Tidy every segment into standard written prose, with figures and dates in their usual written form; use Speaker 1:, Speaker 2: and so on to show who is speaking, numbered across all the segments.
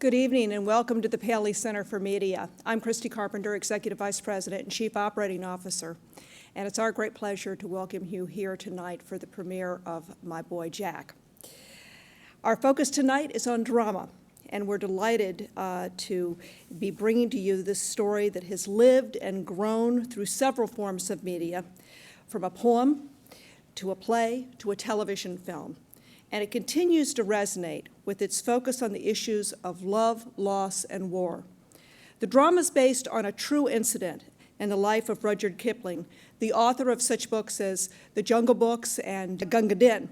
Speaker 1: Good evening and welcome to the Paley Center for Media. I'm Christy Carpenter, Executive Vice President and Chief Operating Officer, and it's our great pleasure to welcome you here tonight for the premiere of My Boy Jack. Our focus tonight is on drama, and we're delighted to be bringing to you this story that has lived and grown through several forms of media, from a poem to a play to a television film. And it continues to resonate with its focus on the issues of love, loss, and war. The drama is based on a true incident in the life of Rudyard Kipling, the author of such books as The Jungle Books and Gunga Din.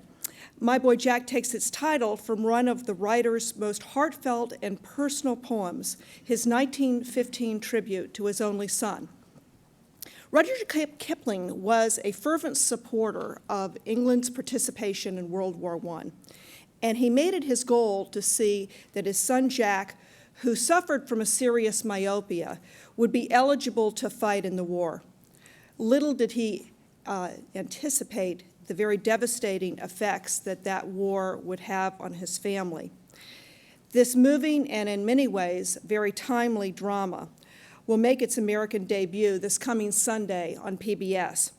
Speaker 1: My Boy Jack takes its title from one of the writer's most heartfelt and personal poems, his 1915 tribute to his only son. Rudyard Kipling was a fervent supporter of England's participation in World War I, and he made it his goal to see that his son Jack, who suffered from a serious myopia, would be eligible to fight in the war. Little did he anticipate the very devastating effects that that war would have on his family. This moving and in many ways very timely drama will make its American debut this coming Sunday on Pbs.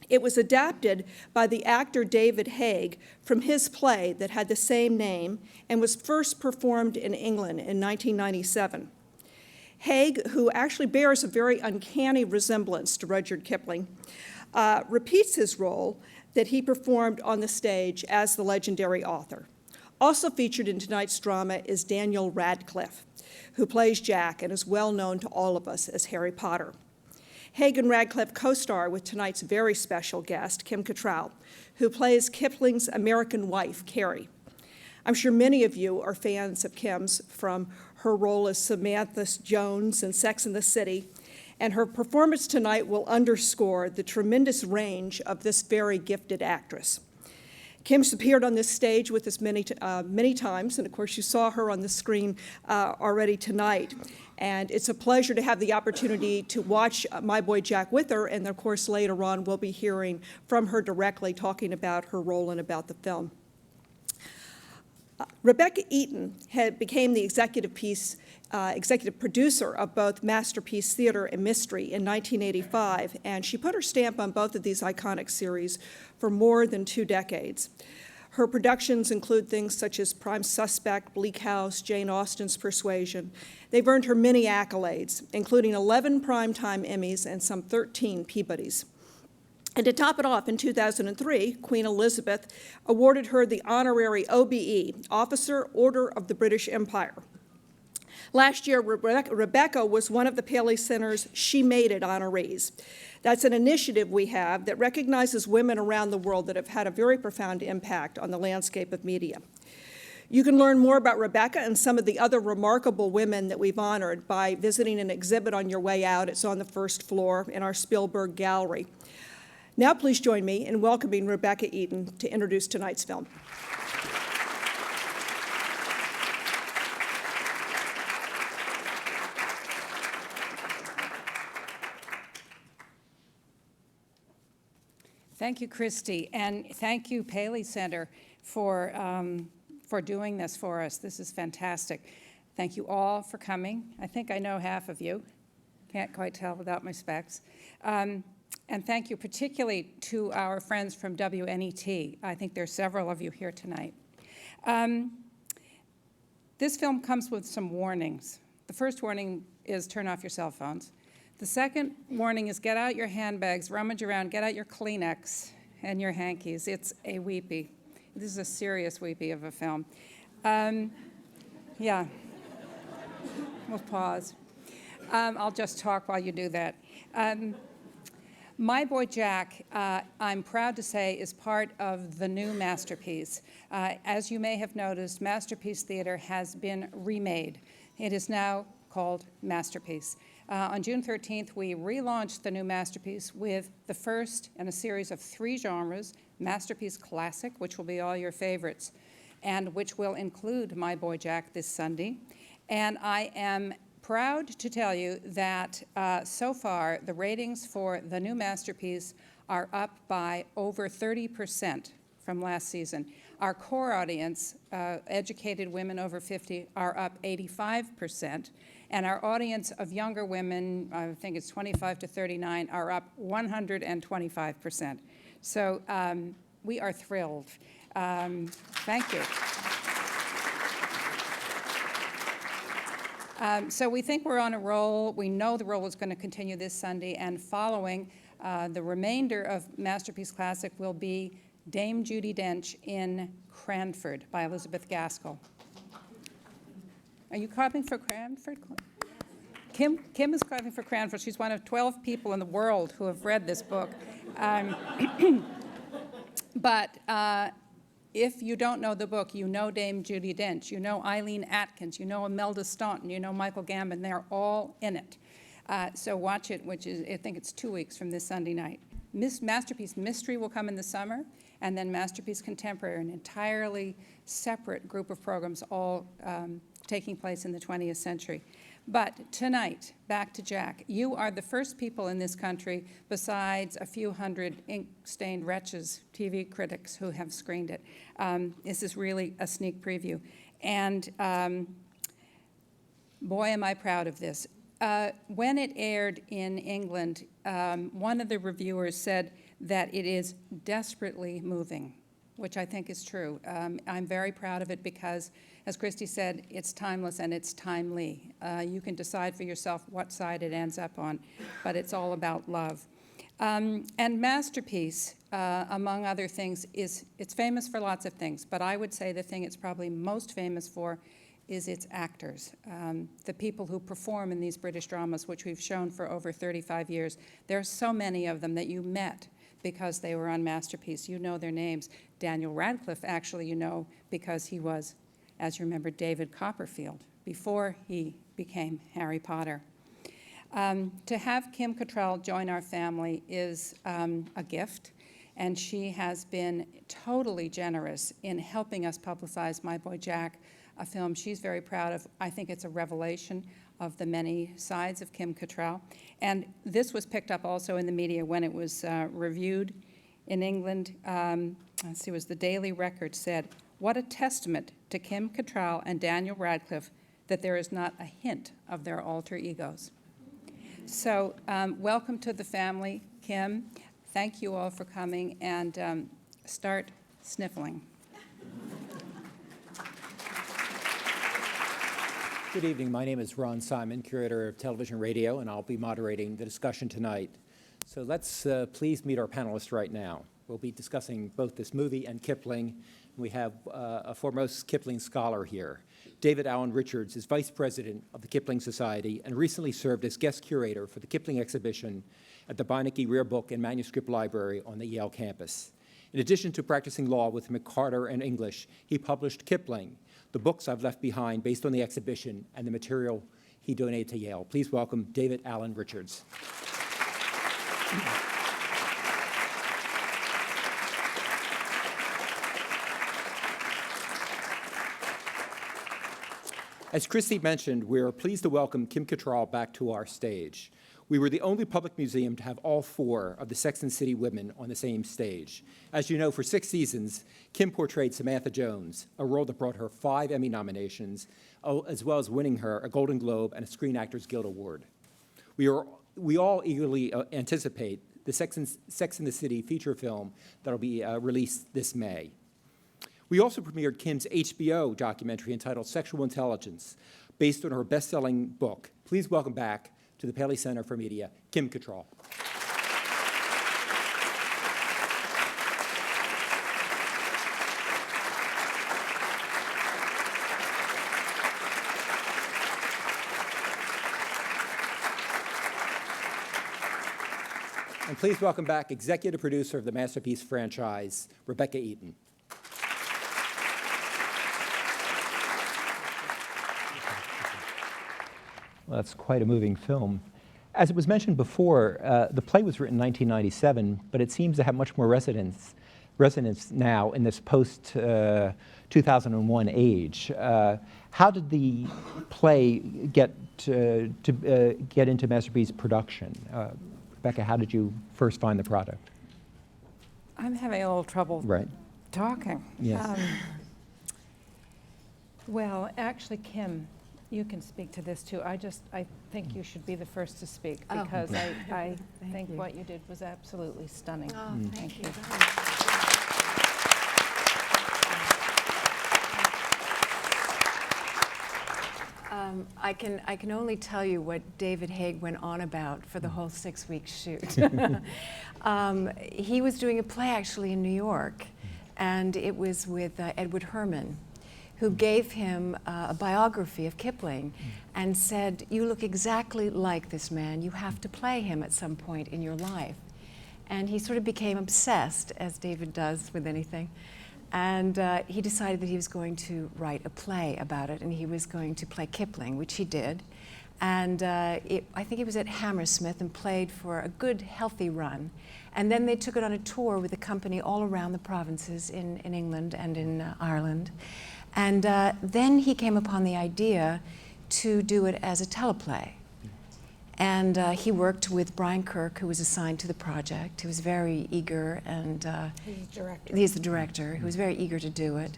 Speaker 1: It was adapted by the actor David Haig from his play that had the same name and was first performed in England in 1997. Haig, who actually bears a very uncanny resemblance to Rudyard Kipling, repeats his role that he performed on the stage as the legendary author. Also featured in tonight's drama is Daniel Radcliffe, who plays Jack and is well known to all of us as Harry Potter. Haig and Radcliffe co-star with tonight's very special guest, Kim Cattrall, who plays Kipling's American wife, Carrie. I'm sure many of you are fans of Kim's from her role as Samantha Jones in Sex and the City, and her performance tonight will underscore the tremendous range of this very gifted actress. Kim's appeared on this stage with us many times, and of course you saw her on the screen already tonight. And it's a pleasure to have the opportunity to watch My Boy Jack with her, and of course later on we'll be hearing from her directly talking about her role and about the film. Rebecca Eaton became the executive producer of both Masterpiece Theater and Mystery in 1985, and she put her stamp on both of these iconic series for more than 2 decades. Her productions include things such as Prime Suspect, Bleak House, Jane Austen's Persuasion. They've earned her many accolades, including 11 Primetime Emmys and some 13 Peabodys. And to top it off, in 2003, Queen Elizabeth awarded her the honorary OBE, Officer Order of the British Empire. Last year, Rebecca was one of the Paley Center's She Made It honorees. That's an initiative we have that recognizes women around the world that have had a very profound impact on the landscape of media. You can learn more about Rebecca and some of the other remarkable women that we've honored by visiting an exhibit on your way out. It's on the first floor in our Spielberg Gallery. Now please join me in welcoming Rebecca Eaton to introduce tonight's film.
Speaker 2: Thank you, Christy, and thank you, Paley Center, for doing this for us. This is fantastic. Thank you all for coming. I think I know half of you. Can't quite tell without my specs. And thank you particularly to our friends from WNET. I think there's several of you here tonight. This film comes with some warnings. The first warning is turn off your cell phones. The second warning is get out your handbags, rummage around, get out your Kleenex and your hankies. It's a weepy. This is a serious weepy of a film. Yeah. We'll pause. I'll just talk while you do that. My Boy Jack, I'm proud to say, is part of the new Masterpiece. As you may have noticed, Masterpiece Theater has been remade. It is now called Masterpiece. On June 13th, we relaunched the new Masterpiece with the first in a series of 3 genres, Masterpiece Classic, which will be all your favorites, and which will include My Boy Jack this Sunday. And I am proud to tell you that so far, the ratings for the new Masterpiece are up by over 30% from last season. Our core audience, educated women over 50, are up 85%, and our audience of younger women, I think it's 25 to 39, are up 125%. So we are thrilled. Thank you. So we think we're on a roll. We know the roll is going to continue this Sunday, and following the remainder of Masterpiece Classic will be Dame Judi Dench in Cranford by Elizabeth Gaskell. Are you clapping for Cranford? Kim is clapping for Cranford. She's one of 12 people in the world who have read this book. But if you don't know the book, you know Dame Judi Dench, you know Eileen Atkins, you know Imelda Staunton, you know Michael Gambon. They're all in it. So watch it, which is, I think it's 2 weeks from this Sunday night. Masterpiece Mystery will come in the summer, and then Masterpiece Contemporary, an entirely separate group of programs, all taking place in the 20th century. But tonight, back to Jack. You are the first people in this country, besides a few hundred ink-stained wretches, TV critics, who have screened it. This is really a sneak preview. And boy, am I proud of this. When it aired in England, one of the reviewers said that it is desperately moving, which I think is true. I'm very proud of it because, as Christy said, it's timeless and it's timely. You can decide for yourself what side it ends up on, but it's all about love. And Masterpiece, among other things, it's famous for lots of things, but I would say the thing it's probably most famous for is its actors, the people who perform in these British dramas, which we've shown for over 35 years. There are so many of them that you met because they were on Masterpiece. You know their names. Daniel Radcliffe, actually, you know, because he was, as you remember, David Copperfield before he became Harry Potter. To have Kim Cattrall join our family is a gift, and she has been totally generous in helping us publicize My Boy Jack, a film she's very proud of. I think it's a revelation of the many sides of Kim Cattrall. And this was picked up also in the media when it was reviewed in England. Let's see, it was the Daily Record said, "What a testament to Kim Cattrall and Daniel Radcliffe that there is not a hint of their alter egos." So welcome to the family, Kim. Thank you all for coming, and start sniffling.
Speaker 3: Good evening. My name is Ron Simon, curator of television and radio, and I'll be moderating the discussion tonight. So let's please meet our panelists right now. We'll be discussing both this movie and Kipling. We have a foremost Kipling scholar here. David Allen Richards is vice president of the Kipling Society and recently served as guest curator for the Kipling exhibition at the Beinecke Rare Book and Manuscript Library on the Yale campus. In addition to practicing law with McCarter and English, he published Kipling, The Books I've Left Behind, based on the exhibition and the material he donated to Yale. Please welcome David Allen Richards. As Christy mentioned, we are pleased to welcome Kim Cattrall back to our stage. We were the only public museum to have all four of the Sex and the City women on the same stage. As you know, for 6 seasons, Kim portrayed Samantha Jones, a role that brought her 5 Emmy nominations, as well as winning her a Golden Globe and a Screen Actors Guild Award. We all eagerly anticipate the Sex and the City feature film that will be released this May. We also premiered Kim's HBO documentary entitled Sexual Intelligence, based on her best-selling book. Please welcome back to the Paley Center for Media, Kim Cattrall. And please welcome back executive producer of the Masterpiece franchise, Rebecca Eaton. Well, that's quite a moving film. As it was mentioned before, the play was written in 1997, but it seems to have much more resonance now in this post-2001 age. How did the play get into Masterpiece production? Rebecca, how did you first find the product?
Speaker 2: I'm having a little trouble talking.
Speaker 3: Yes.
Speaker 2: Well, actually, Kim, you can speak to this too. I think you should be the first to speak
Speaker 4: Oh.
Speaker 2: because I think
Speaker 4: you.
Speaker 2: what you did was absolutely stunning.
Speaker 4: Oh, thank you. I can only tell you what David Haig went on about for the whole 6-week shoot. He was doing a play actually in New York, and it was with Edward Herman, who gave him a biography of Kipling and said, "You look exactly like this man. You have to play him at some point in your life." And he sort of became obsessed, as David does with anything. And he decided that he was going to write a play about it, and he was going to play Kipling, which he did. And I think he was at Hammersmith and played for a good, healthy run. And then they took it on a tour with the company all around the provinces in England and in Ireland. And then he came upon the idea to do it as a teleplay. And he worked with Brian Kirk, who was assigned to the project, who was very eager, and he's the director, who was very eager to do it.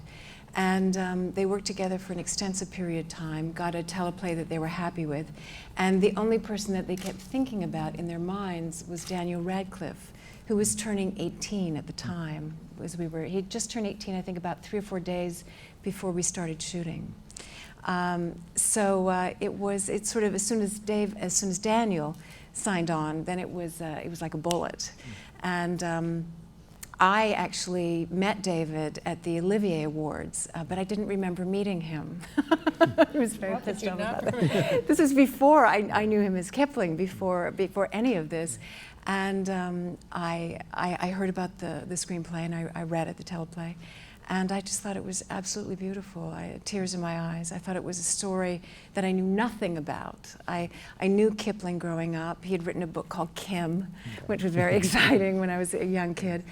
Speaker 4: And they worked together for an extensive period of time, got a teleplay that they were happy with. And the only person that they kept thinking about in their minds was Daniel Radcliffe, who was turning 18 at the time. He'd just turned 18, I think, about 3 or 4 days before we started shooting. It's sort of as soon as Daniel signed on, then it was like a bullet. And I actually met David at the Olivier Awards, but I didn't remember meeting him. I was very pissed off about it. This was before I knew him as Kipling, before any of this. And I heard about the screenplay, and I read it, the teleplay. And I just thought it was absolutely beautiful. I had tears in my eyes. I thought it was a story that I knew nothing about. I knew Kipling growing up. He had written a book called Kim, which was very exciting when I was a young kid.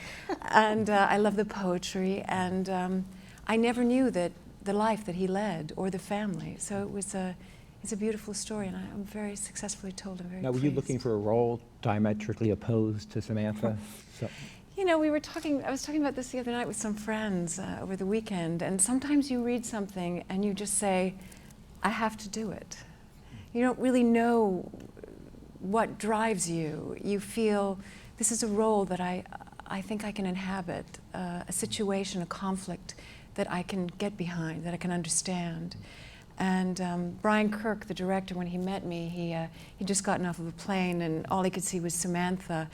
Speaker 4: And I love the poetry. And I never knew that the life that he led or the family. So it's a beautiful story, and I'm very successfully told. I'm very
Speaker 3: Now, were you
Speaker 4: pleased.
Speaker 3: looking for a role diametrically opposed to Samantha? So,
Speaker 4: You know, I was talking about this the other night with some friends over the weekend, and sometimes you read something and you just say, I have to do it. You don't really know what drives you. You feel, this is a role that I think I can inhabit, a situation, a conflict that I can get behind, that I can understand. And Brian Kirk, the director, when he met me, he'd just gotten off of a plane, and all he could see was Samantha.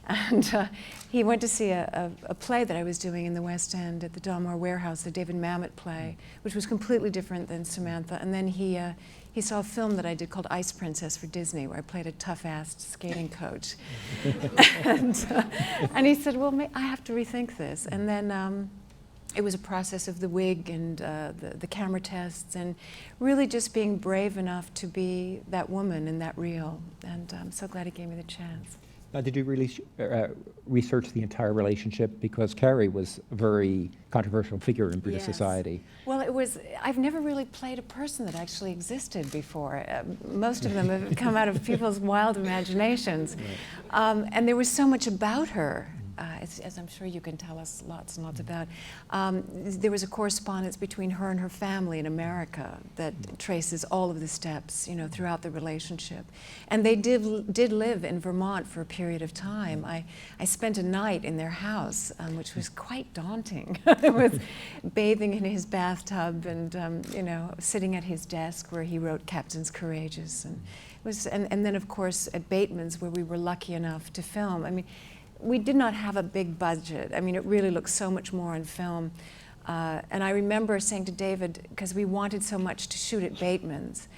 Speaker 4: And he went to see a play that I was doing in the West End at the Dalmore Warehouse, the David Mamet play, which was completely different than Samantha. And then he saw a film that I did called Ice Princess for Disney, where I played a tough-assed skating coach. and he said, well, I have to rethink this. And then it was a process of the wig and the camera tests, and really just being brave enough to be that woman and that real. And I'm so glad he gave me the chance.
Speaker 3: now, did you really research the entire relationship? Because Carrie was a very controversial figure in British
Speaker 4: Yes.
Speaker 3: society.
Speaker 4: Well, I've never really played a person that actually existed before. Most of them have come out of people's wild imaginations. And there was so much about her. As I'm sure you can tell us lots and lots about. There was a correspondence between her and her family in America that traces all of the steps, you know, throughout the relationship. And they did live in Vermont for a period of time. I spent a night in their house, which was quite daunting. I was bathing in his bathtub and, you know, sitting at his desk where he wrote Captains Courageous. And then, of course, at Bateman's, where we were lucky enough to film. I mean, we did not have a big budget. I mean, it really looks so much more on film. And I remember saying to David, because we wanted so much to shoot at Bateman's,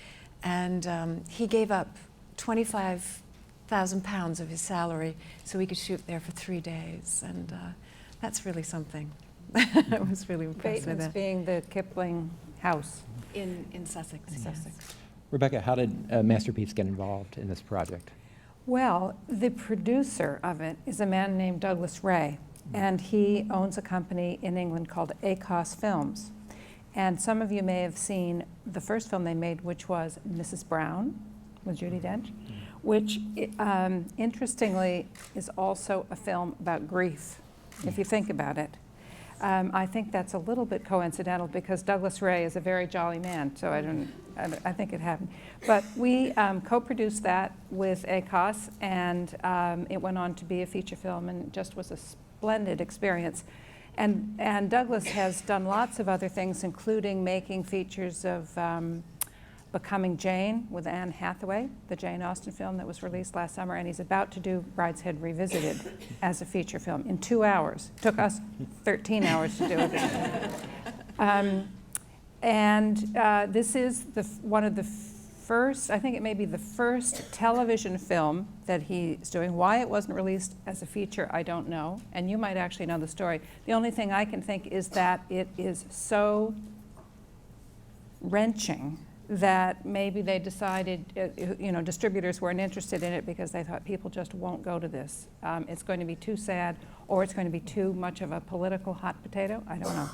Speaker 4: and he gave up £25,000 of his salary so we could shoot there for 3 days. And that's really something. I was really impressed with
Speaker 2: Bateman's
Speaker 4: that.
Speaker 2: being the Kipling house.
Speaker 4: In Sussex.
Speaker 2: In
Speaker 4: yes.
Speaker 2: Sussex.
Speaker 3: Rebecca, how did Masterpiece get involved in this project?
Speaker 2: Well, the producer of it is a man named Douglas Ray, and he owns a company in England called ACOS Films. And some of you may have seen the first film they made, which was Mrs. Brown with Judi Dench, which interestingly is also a film about grief, if you think about it. I think that's a little bit coincidental because Douglas Ray is a very jolly man, so I think it happened. But we co-produced that with ACOS, and it went on to be a feature film, and just was a splendid experience. And Douglas has done lots of other things, including making features of Becoming Jane with Anne Hathaway, the Jane Austen film that was released last summer, and he's about to do Brideshead Revisited as a feature film in 2 hours. Took us 13 hours to do it. This is one of the first, I think it may be the first television film that he's doing. Why it wasn't released as a feature, I don't know, and you might actually know the story. The only thing I can think is that it is so wrenching that maybe they decided, distributors weren't interested in it because they thought people just won't go to this. It's going to be too sad, or it's going to be too much of a political hot potato. I don't know.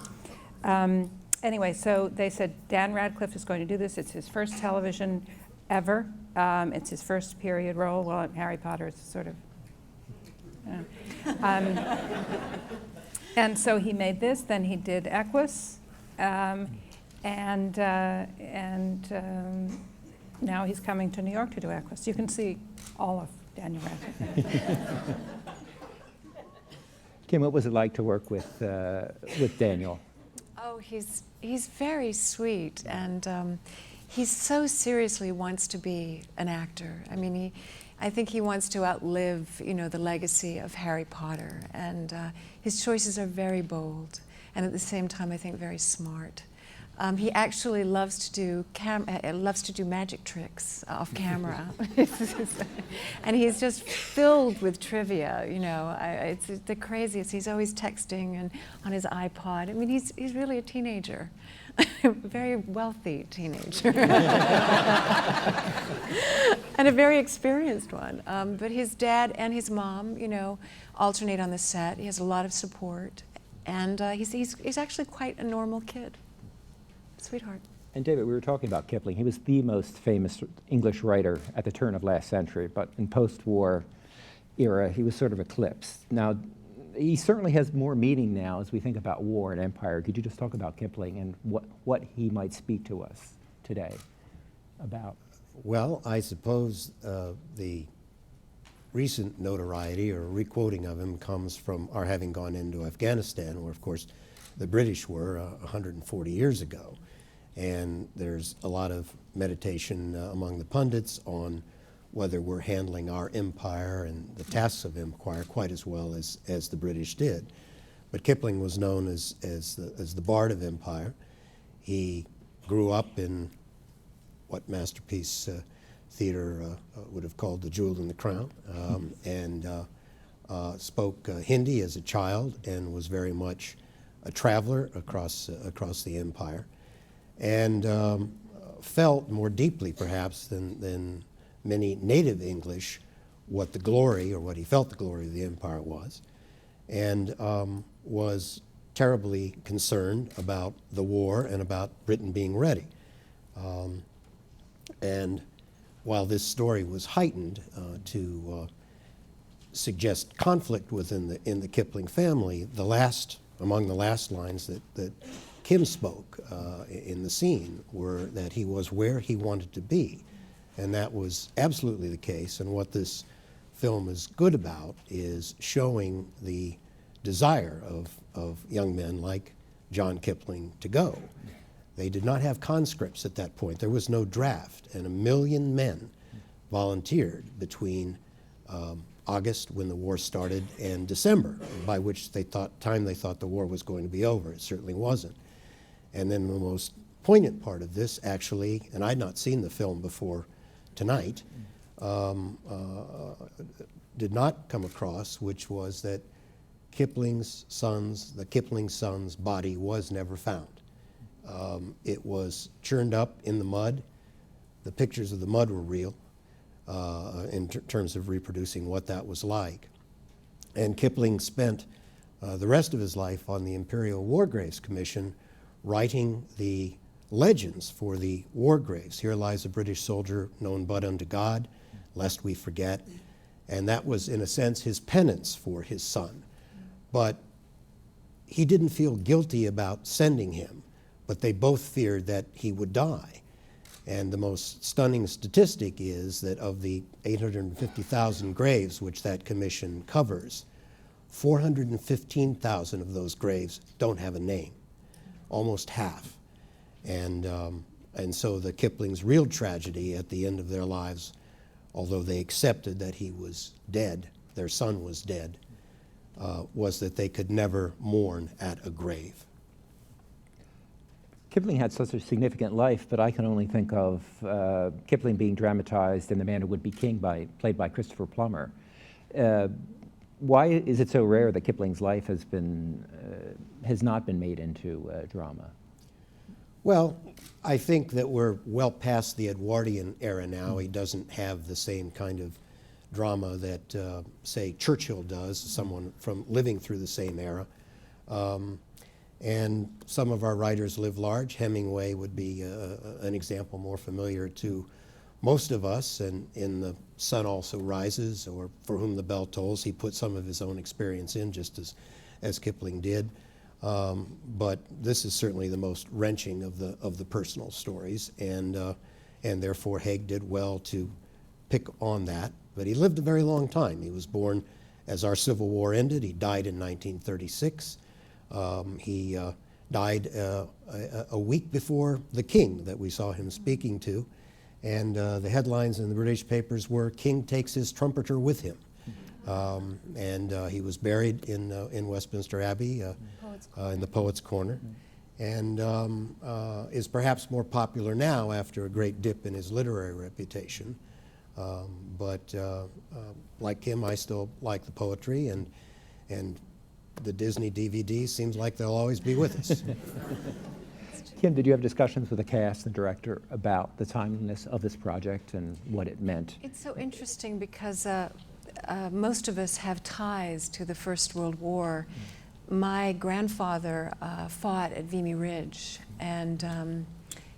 Speaker 2: Anyway, so they said Dan Radcliffe is going to do this. It's his first television ever. It's his first period role. Well, Harry Potter is sort of. And so he made this. Then he did Equus. And now he's coming to New York to do Equus. You can see all of Daniel Radcliffe.
Speaker 3: Kim, what was it like to work with Daniel?
Speaker 4: Oh, he's very sweet, and he so seriously wants to be an actor. I mean, I think he wants to outlive, the legacy of Harry Potter, and his choices are very bold, and at the same time, I think very smart. He actually loves to do magic tricks off camera, and he's just filled with trivia. It's the craziest. He's always texting and on his iPod. I mean, he's really a teenager, a very wealthy teenager, and a very experienced one. But his dad and his mom, alternate on the set. He has a lot of support, and he's actually quite a normal kid. Sweetheart.
Speaker 3: And David, we were talking about Kipling. He was the most famous English writer at the turn of last century, but in post-war era, he was sort of eclipsed. Now, he certainly has more meaning now as we think about war and empire. Could you just talk about Kipling and what he might speak to us today about?
Speaker 5: Well, I suppose the recent notoriety or requoting of him comes from our having gone into Afghanistan, where, of course, the British were 140 years ago. And there's a lot of meditation among the pundits on whether we're handling our empire and the tasks of empire quite as well as the British did. But Kipling was known as the bard of empire. He grew up in what Masterpiece Theater would have called the jewel in the crown, and spoke Hindi as a child and was very much a traveler across the empire, and felt more deeply perhaps than many native English what he felt the glory of the empire was, and was terribly concerned about the war and about Britain being ready. And while this story was heightened to suggest conflict within the Kipling family, among the last lines that Kim spoke in the scene were that he was where he wanted to be. And that was absolutely the case. And what this film is good about is showing the desire of young men like John Kipling to go. They did not have conscripts at that point. There was no draft. And 1 million men volunteered between August, when the war started, and December, by which they thought the war was going to be over. It certainly wasn't. And then the most poignant part of this, actually, and I'd not seen the film before tonight, did not come across, which was that the Kipling son's body was never found. It was churned up in the mud. The pictures of the mud were real in terms of reproducing what that was like. And Kipling spent the rest of his life on the Imperial War Graves Commission writing the legends for the war graves. Here lies a British soldier known but unto God, lest we forget. And that was, in a sense, his penance for his son. But he didn't feel guilty about sending him, but they both feared that he would die. And the most stunning statistic is that of the 850,000 graves which that commission covers, 415,000 of those graves don't have a name, almost half. And so the Kipling's real tragedy at the end of their lives, although they accepted that he was dead, their son was dead, was that they could never mourn at a grave.
Speaker 3: Kipling had such a significant life, but I can only think of Kipling being dramatized in The Man Who Would Be King, played by Christopher Plummer. Why is it so rare that Kipling's life has not been made into drama?
Speaker 5: Well, I think that we're well past the Edwardian era now. He doesn't have the same kind of drama that, say, Churchill does, someone from living through the same era. And some of our writers live large. Hemingway would be an example more familiar to most of us, and in The Sun Also Rises, or For Whom the Bell Tolls, he put some of his own experience in, just as Kipling did. But this is certainly the most wrenching of the personal stories, and therefore Haig did well to pick on that. But he lived a very long time. He was born as our Civil War ended. He died in 1936. He died a week before the King that we saw him speaking to, and the headlines in the British papers were, "King takes his trumpeter with him." And he was buried in Westminster Abbey in the Poets' Corner, and is perhaps more popular now after a great dip in his literary reputation. But like him, I still like the poetry, and the Disney DVD seems like they'll always be with us.
Speaker 3: Kim, did you have discussions with the cast and director about the timeliness of this project and what it meant?
Speaker 4: It's so interesting because most of us have ties to the First World War. My grandfather fought at Vimy Ridge, and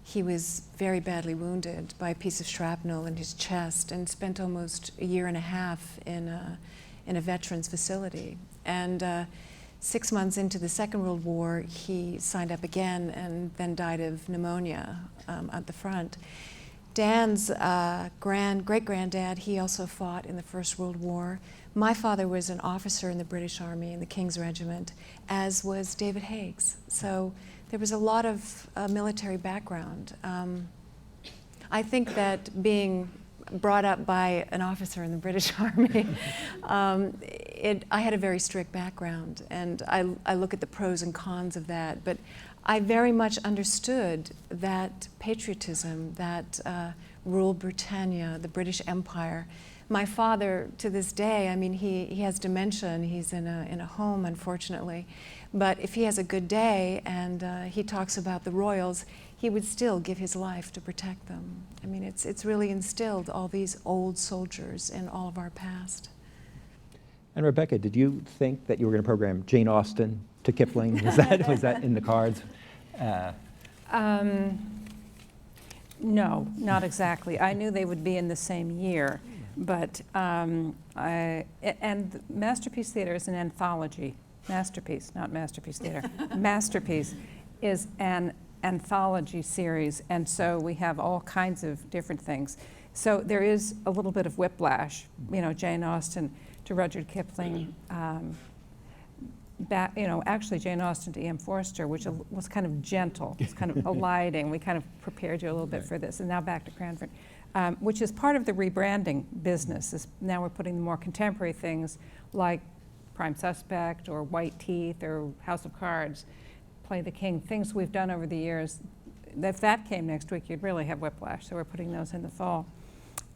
Speaker 4: he was very badly wounded by a piece of shrapnel in his chest and spent almost a year and a half in a veterans facility. And 6 months into the Second World War, he signed up again and then died of pneumonia at the front. Dan's great-granddad, he also fought in the First World War. My father was an officer in the British Army in the King's Regiment, as was David Haig's. So there was a lot of military background. I think that being brought up by an officer in the British Army, I had a very strict background, and I look at the pros and cons of that, but I very much understood that patriotism, that rule Britannia, the British Empire. My father, to this day, I mean, he has dementia and he's in a home, unfortunately, but if he has a good day and he talks about the royals, he would still give his life to protect them. I mean, it's really instilled all these old soldiers in all of our past.
Speaker 3: And Rebecca, did you think that you were going to program Jane Austen to Kipling? Was that in the cards?
Speaker 2: No, not exactly. I knew they would be in the same year, but and Masterpiece Theater is an anthology. Masterpiece, not Masterpiece Theater. Masterpiece is an anthology series, and so we have all kinds of different things. So there is a little bit of whiplash, you know, Jane Austen to Rudyard Kipling, actually Jane Austen to E.M. Forster, which was kind of gentle, it's kind of alighting. We kind of prepared you a little bit for this, and now back to Cranford, which is part of the rebranding business. Now we're putting the more contemporary things like Prime Suspect or White Teeth or House of Cards, Play the King, things we've done over the years. If that came next week, you'd really have whiplash, so we're putting those in the fall.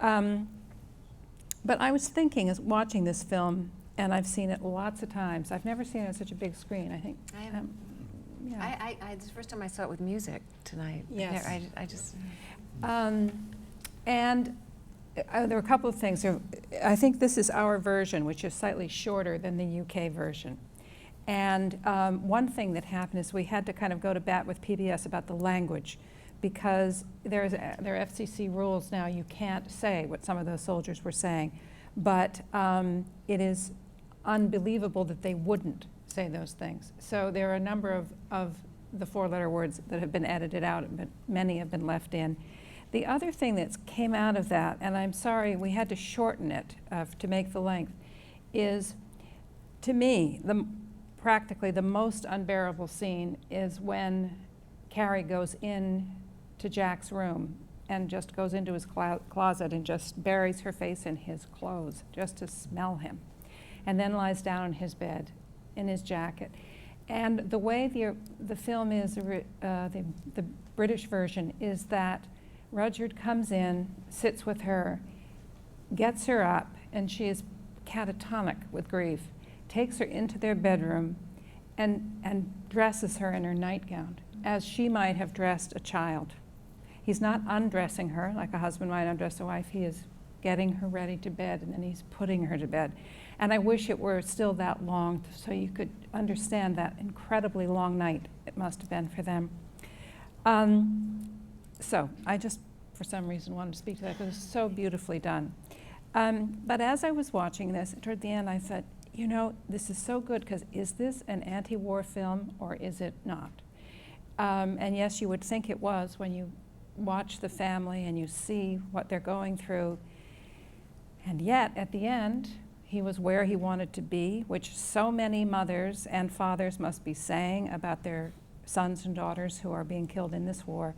Speaker 2: But I was thinking, as watching this film, and I've seen it lots of times. I've never seen it on such a big screen, I think.
Speaker 4: Yeah. It's the first time I saw it with music tonight.
Speaker 2: Yes.
Speaker 4: I just...
Speaker 2: And there are a couple of things. I think this is our version, which is slightly shorter than the UK version. And one thing that happened is we had to kind of go to bat with PBS about the language, because there are FCC rules now. You can't say what some of those soldiers were saying, but it is unbelievable that they wouldn't. say those things. So there are a number of the four-letter words that have been edited out, but many have been left in. The other thing that came out of that, and I'm sorry we had to shorten it to make the length, is, to me, practically the most unbearable scene is when Carrie goes in to Jack's room and just goes into his closet and just buries her face in his clothes just to smell him, and then lies down on his bed in his jacket. And the way the film is, the British version, is that Rudyard comes in, sits with her, gets her up, and she is catatonic with grief, takes her into their bedroom and dresses her in her nightgown, as she might have dressed a child. He's not undressing her like a husband might undress a wife. He is getting her ready to bed, and then he's putting her to bed. And I wish it were still that long so you could understand that incredibly long night it must have been for them. So I just, for some reason, wanted to speak to that because it's so beautifully done. But as I was watching this, toward the end, I said, you know, this is so good because is this an anti-war film or is it not? And yes, you would think it was when you watch the family and you see what they're going through. And yet, at the end, he was where he wanted to be, which so many mothers and fathers must be saying about their sons and daughters who are being killed in this war.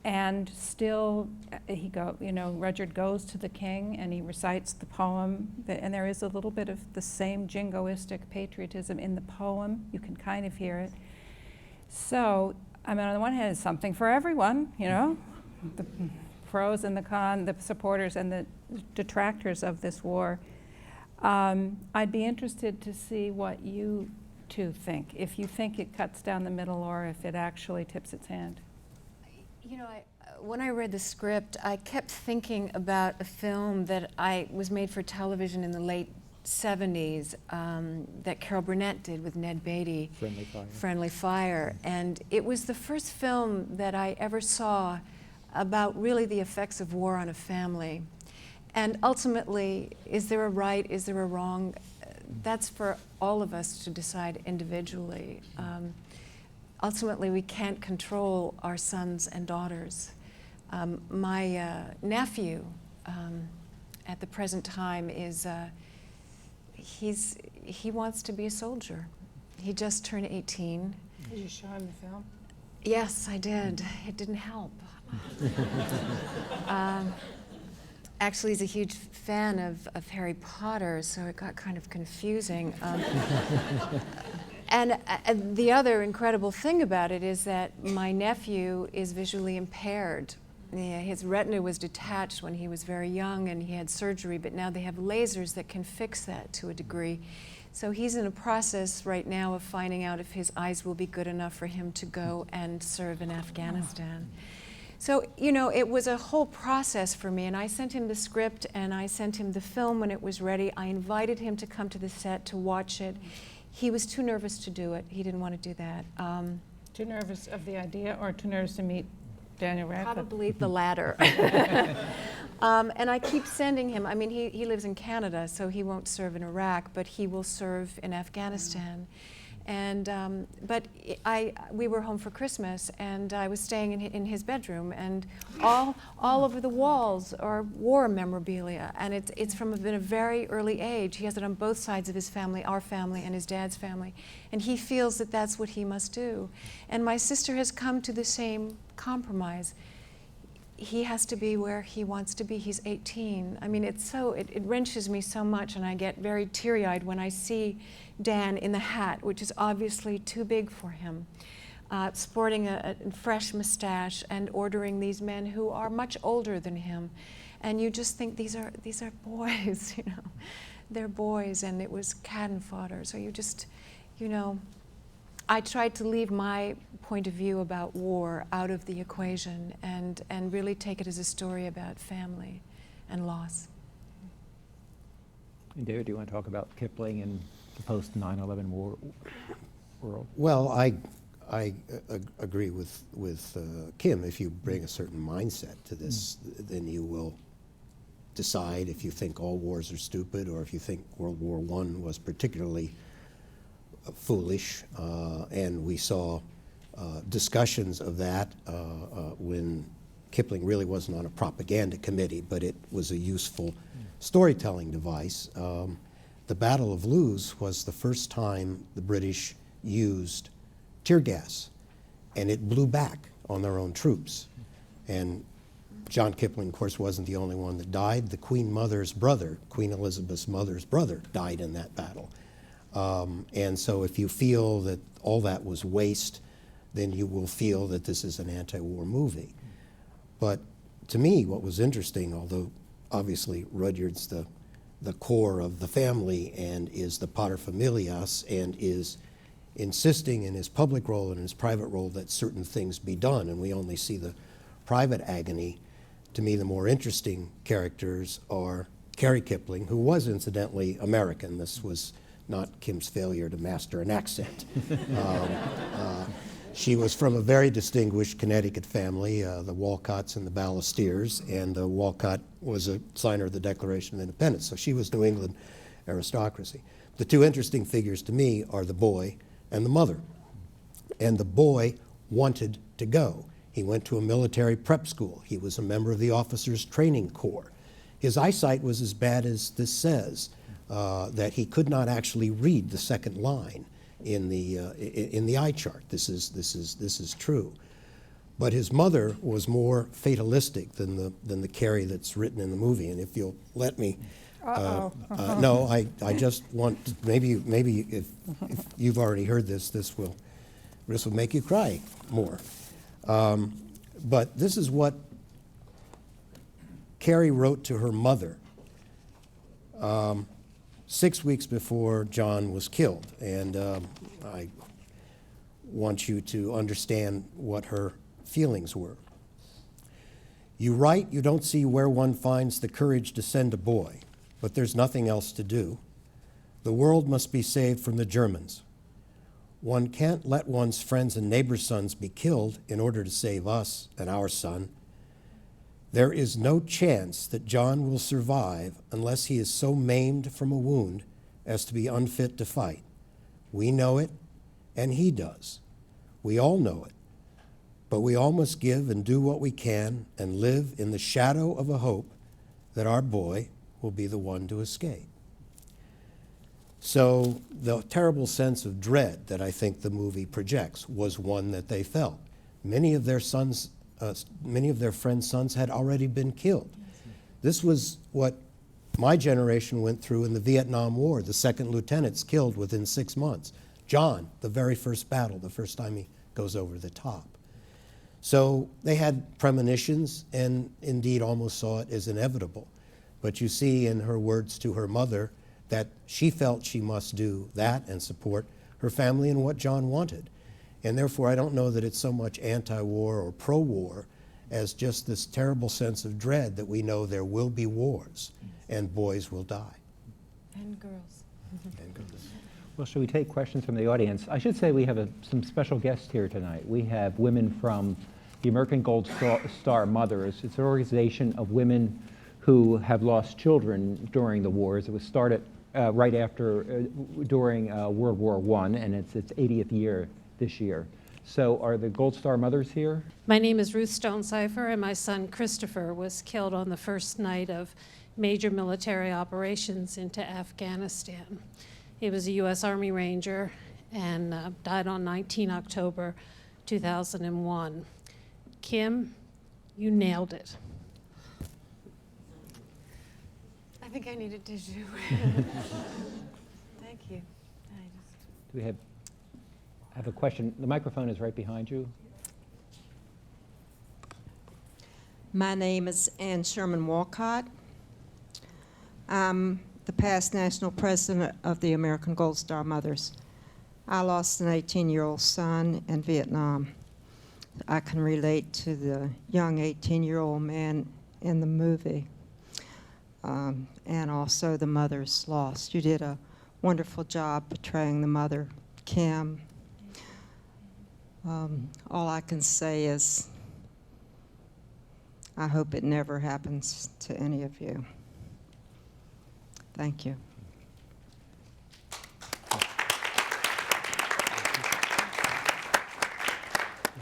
Speaker 2: And still, Rudyard goes to the king and he recites the poem, and there is a little bit of the same jingoistic patriotism in the poem. You can kind of hear it. So, I mean, on the one hand, it's something for everyone, you know, the pros and the cons, the supporters and the detractors of this war. I'd be interested to see what you two think, if you think it cuts down the middle or if it actually tips its hand.
Speaker 4: You know, when I read the script, I kept thinking about a film that was made for television in the late 70s that Carol Burnett did with Ned Beatty,
Speaker 3: Friendly Fire.
Speaker 4: Friendly Fire. And it was the first film that I ever saw about really the effects of war on a family. And ultimately, is there a right, is there a wrong? That's for all of us to decide individually. Ultimately, we can't control our sons and daughters. My nephew, at the present time, is he wants to be a soldier. He just turned 18.
Speaker 2: Did you show him the film?
Speaker 4: Yes, I did. It didn't help. Actually, he's a huge fan of Harry Potter, so it got kind of confusing. And the other incredible thing about it is that my nephew is visually impaired. His retina was detached when he was very young and he had surgery, but now they have lasers that can fix that to a degree. So he's in a process right now of finding out if his eyes will be good enough for him to go and serve in Afghanistan. So, you know, it was a whole process for me, and I sent him the script and I sent him the film when it was ready. I invited him to come to the set to watch it. He was too nervous to do it. He didn't want to do that.
Speaker 2: Too nervous of the idea or too nervous to meet Daniel Radcliffe?
Speaker 4: Probably the latter. And I keep sending him. I mean, he lives in Canada, so he won't serve in Iraq, but he will serve in Afghanistan. And but we were home for Christmas, and I was staying in his bedroom, and all over the walls are war memorabilia, and it's from a very early age. He has it on both sides of his family, our family and his dad's family, and he feels that that's what he must do. And my sister has come to the same compromise. He has to be where he wants to be. He's 18. I mean, it wrenches me so much, and I get very teary-eyed when I see Dan in the hat, which is obviously too big for him, sporting a fresh mustache and ordering these men who are much older than him. And you just think these are boys, you know. They're boys, and it was cannon fodder. So you just, you know, I tried to leave my point of view about war out of the equation and really take it as a story about family and loss.
Speaker 6: And David, do you want to talk about Kipling and the post 9/11 war world?
Speaker 5: Well, I agree with Kim. If you bring a certain mindset to this, then you will decide if you think all wars are stupid or if you think World War I was particularly foolish, and we saw discussions of that when Kipling really wasn't on a propaganda committee, but it was a useful storytelling device. The Battle of Loos was the first time the British used tear gas, and it blew back on their own troops. And John Kipling, of course, wasn't the only one that died. The Queen Mother's brother, Queen Elizabeth's mother's brother, died in that battle. And so if you feel that all that was waste, then you will feel that this is an anti-war movie. But to me, what was interesting, although obviously Rudyard's the core of the family and is the paterfamilias and is insisting in his public role and his private role that certain things be done, and we only see the private agony. To me, the more interesting characters are Carrie Kipling, who was incidentally American. This was not Kim's failure to master an accent. She was from a very distinguished Connecticut family, the Walcotts and the Balestiers, and Walcott was a signer of the Declaration of Independence, so she was New England aristocracy. The two interesting figures to me are the boy and the mother. And the boy wanted to go. He went to a military prep school. He was a member of the Officers Training Corps. His eyesight was as bad as this says, that he could not actually read the second line in the eye chart. This is true. But his mother was more fatalistic than the Carrie that's written in the movie. And if you'll let me, no, I just want maybe if you've already heard this will make you cry more. But this is what Carrie wrote to her mother 6 weeks before John was killed. And I want you to understand what her feelings were. You write you don't see where one finds the courage to send a boy, but there's nothing else to do. The world must be saved from the Germans. One can't let one's friends and neighbors' sons be killed in order to save us and our son. There is no chance that John will survive unless he is so maimed from a wound as to be unfit to fight. We know it, and he does. We all know it. But we all must give and do what we can and live in the shadow of a hope that our boy will be the one to escape. So the terrible sense of dread that I think the movie projects was one that they felt. Many of their friends' sons had already been killed. This was what my generation went through in the Vietnam War. The second lieutenant's killed within 6 months. John, the very first battle, the first time he goes over the top. So they had premonitions and indeed almost saw it as inevitable. But you see in her words to her mother that she felt she must do that and support her family and what John wanted. And therefore, I don't know that it's so much anti-war or pro-war as just this terrible sense of dread that we know there will be wars and boys will die.
Speaker 4: And girls.
Speaker 5: And girls.
Speaker 6: Well, shall we take questions from the audience? I should say we have some special guests here tonight. We have women from the American Gold Star Mothers. It's an organization of women who have lost children during the wars. It was started right after, during World War I, and it's its 80th year this year. So are the Gold Star Mothers here?
Speaker 7: My name is Ruth Stonecipher, and my son Christopher was killed on the first night of major military operations into Afghanistan. He was a U.S. Army Ranger and died on 19 October 2001. Kim, you nailed it.
Speaker 4: I think I need a tissue. Thank you.
Speaker 6: Do we have a question? The microphone is right behind you.
Speaker 8: My name is Ann Sherman Walcott. I'm the past national president of the American Gold Star Mothers. I lost an 18-year-old son in Vietnam. I can relate to the young 18-year-old man in the movie, and also the mother's loss. You did a wonderful job portraying the mother, Kim. All I can say is I hope it never happens to any of you. Thank you.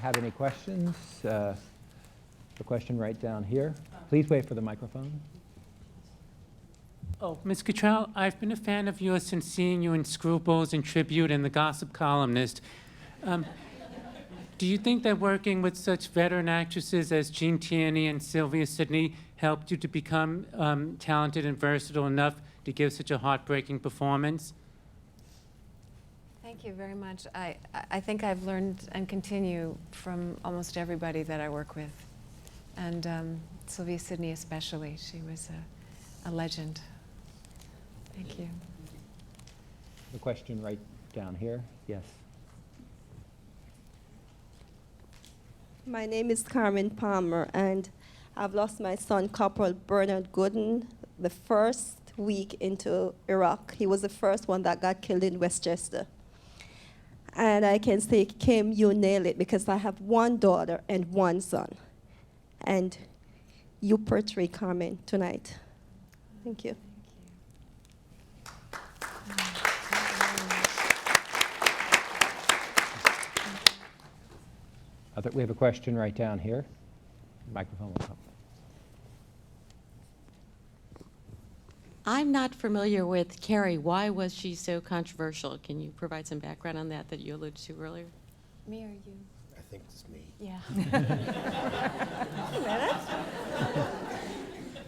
Speaker 6: have any questions? The question right down here. Please wait for the microphone.
Speaker 9: Oh, Ms. Cattrall, I've been a fan of yours since seeing you in Scruples and Tribute and The Gossip Columnist. Do you think that working with such veteran actresses as Jean Tierney and Sylvia Sidney helped you to become talented and versatile enough to give such a heartbreaking performance?
Speaker 4: Thank you very much. I think I've learned and continue from almost everybody that I work with. And Sylvia Sidney especially. She was a legend. Thank you.
Speaker 6: The question right down here. Yes.
Speaker 10: My name is Carmen Palmer, and I've lost my son, Corporal Bernard Gooden, the first week into Iraq. He was the first one that got killed in Westchester. And I can say, Kim, you nail it, because I have one daughter and one son. And you portray Carmen tonight. Thank you.
Speaker 6: We have a question right down here. Microphone will come.
Speaker 11: I'm not familiar with Carrie. Why was she so controversial? Can you provide some background on that you alluded to earlier?
Speaker 4: Me or you?
Speaker 5: I think it's me.
Speaker 4: Yeah.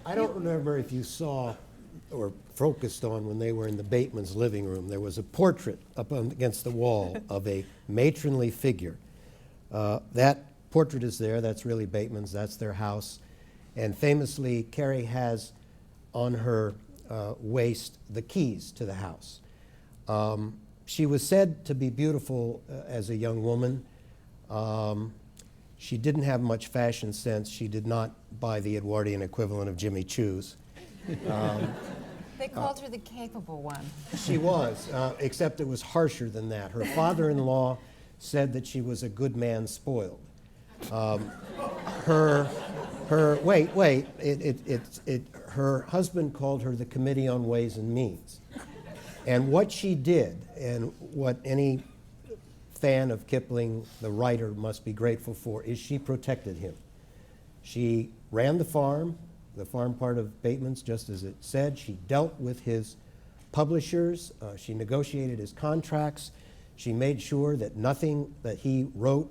Speaker 5: I don't remember if you saw or focused on when they were in the Bateman's living room. There was a portrait up against the wall of a matronly figure. That portrait is there. That's really Bateman's. That's their house. And famously, Carrie has on her waist the keys to the house. She was said to be beautiful as a young woman. She didn't have much fashion sense. She did not buy the Edwardian equivalent of Jimmy Choo's.
Speaker 4: They called her the capable one.
Speaker 5: She was, except it was harsher than that. Her father-in-law said that she was a good man spoiled. Her husband called her the Committee on Ways and Means. And what she did, and what any fan of Kipling, the writer, must be grateful for, is she protected him. She ran the farm part of Bateman's, just as it said. She dealt with his publishers. She negotiated his contracts. She made sure that nothing that he wrote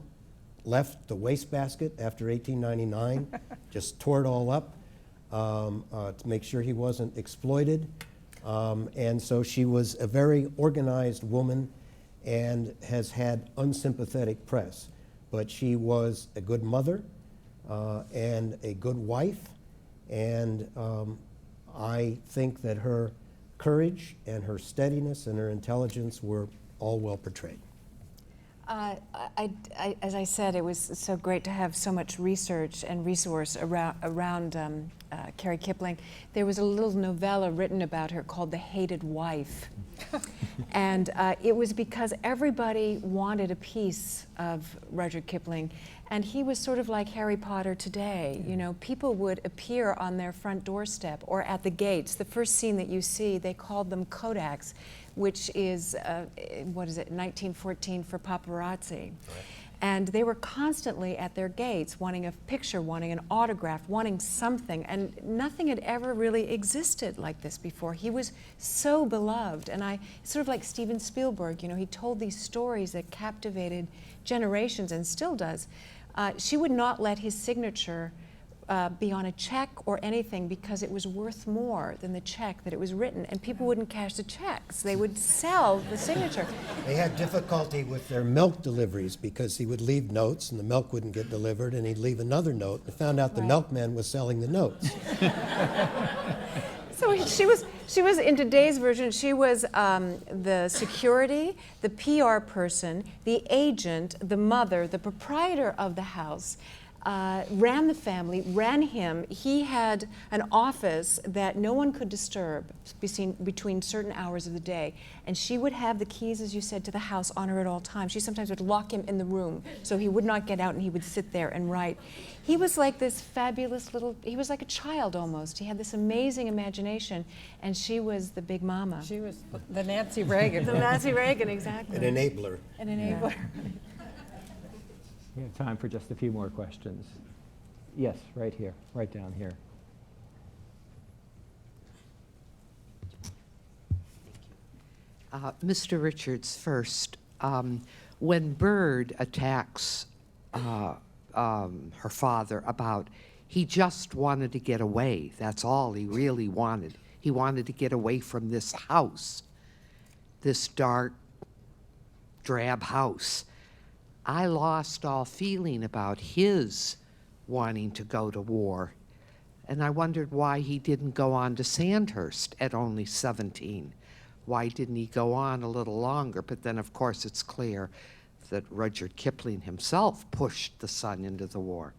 Speaker 5: left the wastebasket after 1899, just tore it all up to make sure he wasn't exploited. And so she was a very organized woman and has had unsympathetic press. But she was a good mother and a good wife, and I think that her courage and her steadiness and her intelligence were all well portrayed.
Speaker 4: As I said, it was so great to have so much research and resource around Carrie Kipling. There was a little novella written about her called The Hated Wife. And it was because everybody wanted a piece of Rudyard Kipling. And he was sort of like Harry Potter today. You know, people would appear on their front doorstep or at the gates. The first scene that you see, they called them Kodaks, which is, 1914 for paparazzi. Right. And they were constantly at their gates wanting a picture, wanting an autograph, wanting something. And nothing had ever really existed like this before. He was so beloved. And sort of like Steven Spielberg, you know, he told these stories that captivated generations and still does. She would not let his signature be on a check or anything because it was worth more than the check that it was written, and people wouldn't cash the checks. They would sell the signature.
Speaker 5: They had difficulty with their milk deliveries because he would leave notes and the milk wouldn't get delivered, and he'd leave another note and found out the milkman was selling the notes.
Speaker 4: So she was, in today's version, she was the security, the PR person, the agent, the mother, the proprietor of the house, ran the family, ran him. He had an office that no one could disturb between certain hours of the day. And she would have the keys, as you said, to the house on her at all times. She sometimes would lock him in the room so he would not get out and he would sit there and write. He was like this fabulous he was like a child almost. He had this amazing imagination, and she was the big mama.
Speaker 2: She was the Nancy Reagan.
Speaker 4: The Nancy Reagan, exactly.
Speaker 5: An enabler.
Speaker 4: An enabler.
Speaker 6: We have time for just a few more questions. Yes, right here, right down here.
Speaker 12: Mr. Richards, first, when Bird attacks her father about he just wanted to get away, that's all he really wanted. He wanted to get away from this house, this dark, drab house. I lost all feeling about his wanting to go to war, and I wondered why he didn't go on to Sandhurst at only 17. Why didn't he go on a little longer? But then, of course, it's clear that Rudyard Kipling himself pushed the son into the war.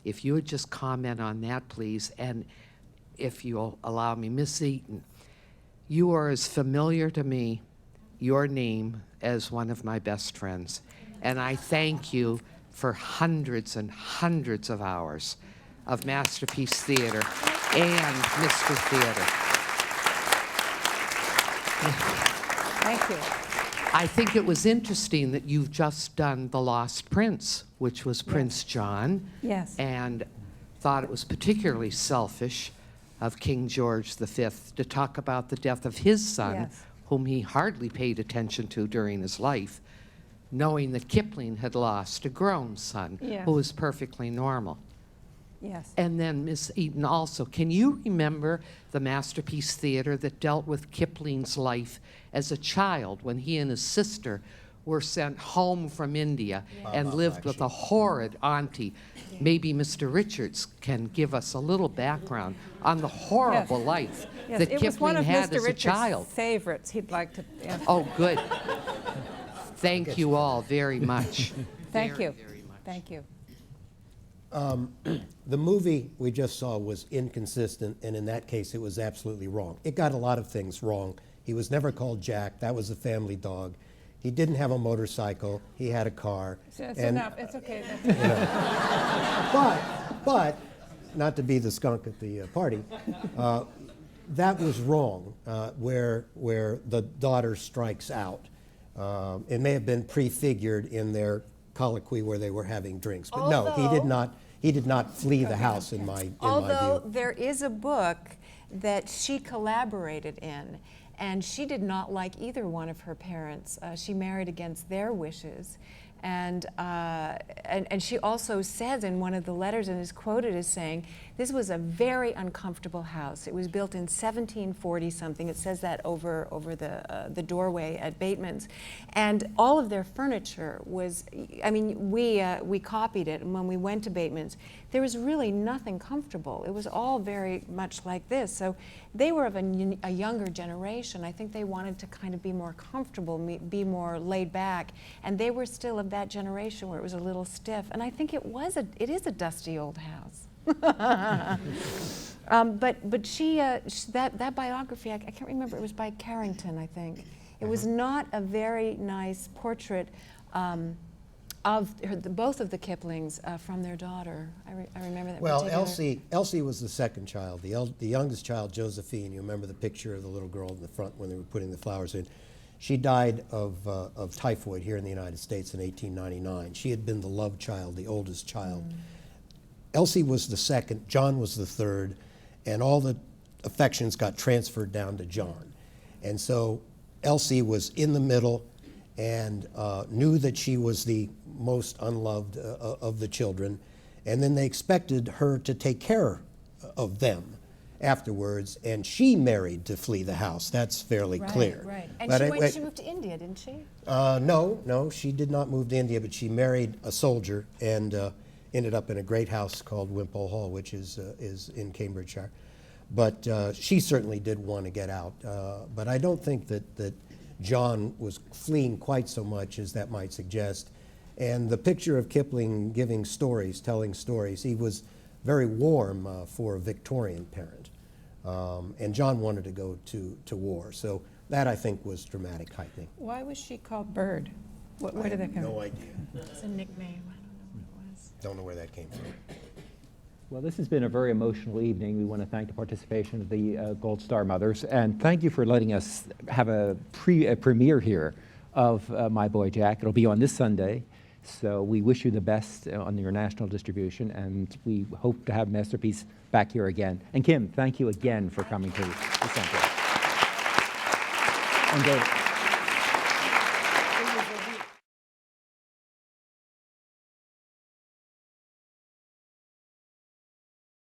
Speaker 12: If you would just comment on that, please, and if you'll allow me, Miss Eaton, you are as familiar to me, your name, as one of my best friends. And I thank you for hundreds and hundreds of hours of Masterpiece Theater and Mr. Theater.
Speaker 2: Thank you.
Speaker 12: I think it was interesting that you've just done The Lost Prince, which was Prince John.
Speaker 2: Yes.
Speaker 12: And thought it was particularly selfish of King George V to talk about the death of his son,
Speaker 2: Yes.
Speaker 12: whom he hardly paid attention to during his life, knowing that Kipling had lost a grown son
Speaker 2: Yes.
Speaker 12: who was perfectly normal.
Speaker 2: Yes.
Speaker 12: And then, Miss Eaton, also, can you remember the Masterpiece Theater that dealt with Kipling's life as a child when he and his sister were sent home from India and lived with a horrid auntie? Maybe Mr. Richards can give us a little background on the horrible life
Speaker 2: Yes,
Speaker 12: that
Speaker 2: it was one
Speaker 12: Kipling
Speaker 2: of
Speaker 12: had
Speaker 2: Mr.
Speaker 12: as a
Speaker 2: Richards'
Speaker 12: child.
Speaker 2: favorites. He'd like to. Yeah.
Speaker 12: Oh, good. Thank you all very much.
Speaker 2: Thank
Speaker 12: Very,
Speaker 2: you.
Speaker 12: very much.
Speaker 2: Thank you.
Speaker 5: The movie we just saw was inconsistent, and in that case, it was absolutely wrong. It got a lot of things wrong. He was never called Jack. That was a family dog. He didn't have a motorcycle. He had a car.
Speaker 2: It's
Speaker 5: And,
Speaker 2: enough. It's okay.
Speaker 5: but, not to be the skunk at the party, that was wrong, where the daughter strikes out. It may have been prefigured in their colloquy where they were having drinks, but no, he did not. He did not flee the house in my
Speaker 4: Although
Speaker 5: view.
Speaker 4: there is a book that she collaborated in, and she did not like either one of her parents. She married against their wishes. And she also says in one of the letters, and is quoted as saying, this was a very uncomfortable house. It was built in 1740 something. It says that over the doorway at Bateman's. And all of their furniture was, I mean, we copied it, and when we went to Bateman's, there was really nothing comfortable. It was all very much like this. So they were of a younger generation. I think they wanted to kind of be more comfortable, be more laid back, and they were still of that generation where it was a little stiff. And I think it is a dusty old house. But she that biography, I can't remember, it was by Carrington, I think. It was not a very nice portrait of both of the Kiplings from their daughter. I remember that.
Speaker 5: Well,
Speaker 4: particular.
Speaker 5: Elsie was the second child. The youngest child, Josephine, you remember the picture of the little girl in the front when they were putting the flowers in. She died of typhoid here in the United States in 1899. She had been the love child, the oldest child. Elsie was the second, John was the third, and all the affections got transferred down to John. And so Elsie was in the middle and knew that she was the most unloved of the children, and then they expected her to take care of them afterwards, and she married to flee the house. That's fairly clear.
Speaker 4: Right. And
Speaker 5: But
Speaker 4: she moved to India, didn't she?
Speaker 5: No, she did not move to India, but she married a soldier and ended up in a great house called Wimpole Hall, which is in Cambridgeshire. But she certainly did want to get out. But I don't think that John was fleeing quite so much as that might suggest. And the picture of Kipling giving stories, telling stories, he was very warm for a Victorian parent. And John wanted to go to war. So that, I think, was dramatic heightening.
Speaker 2: Why was she called Bird? Where did that come from?
Speaker 5: No idea.
Speaker 4: It's a nickname. I don't know what it was.
Speaker 5: Don't know where that came from.
Speaker 6: Well, this has been a very emotional evening. We want to thank the participation of the Gold Star Mothers, and thank you for letting us have a premiere here of My Boy Jack. It'll be on this Sunday So we wish you the best on your national distribution, and we hope to have Masterpiece back here again. And Kim, thank you again for coming to the center. And David.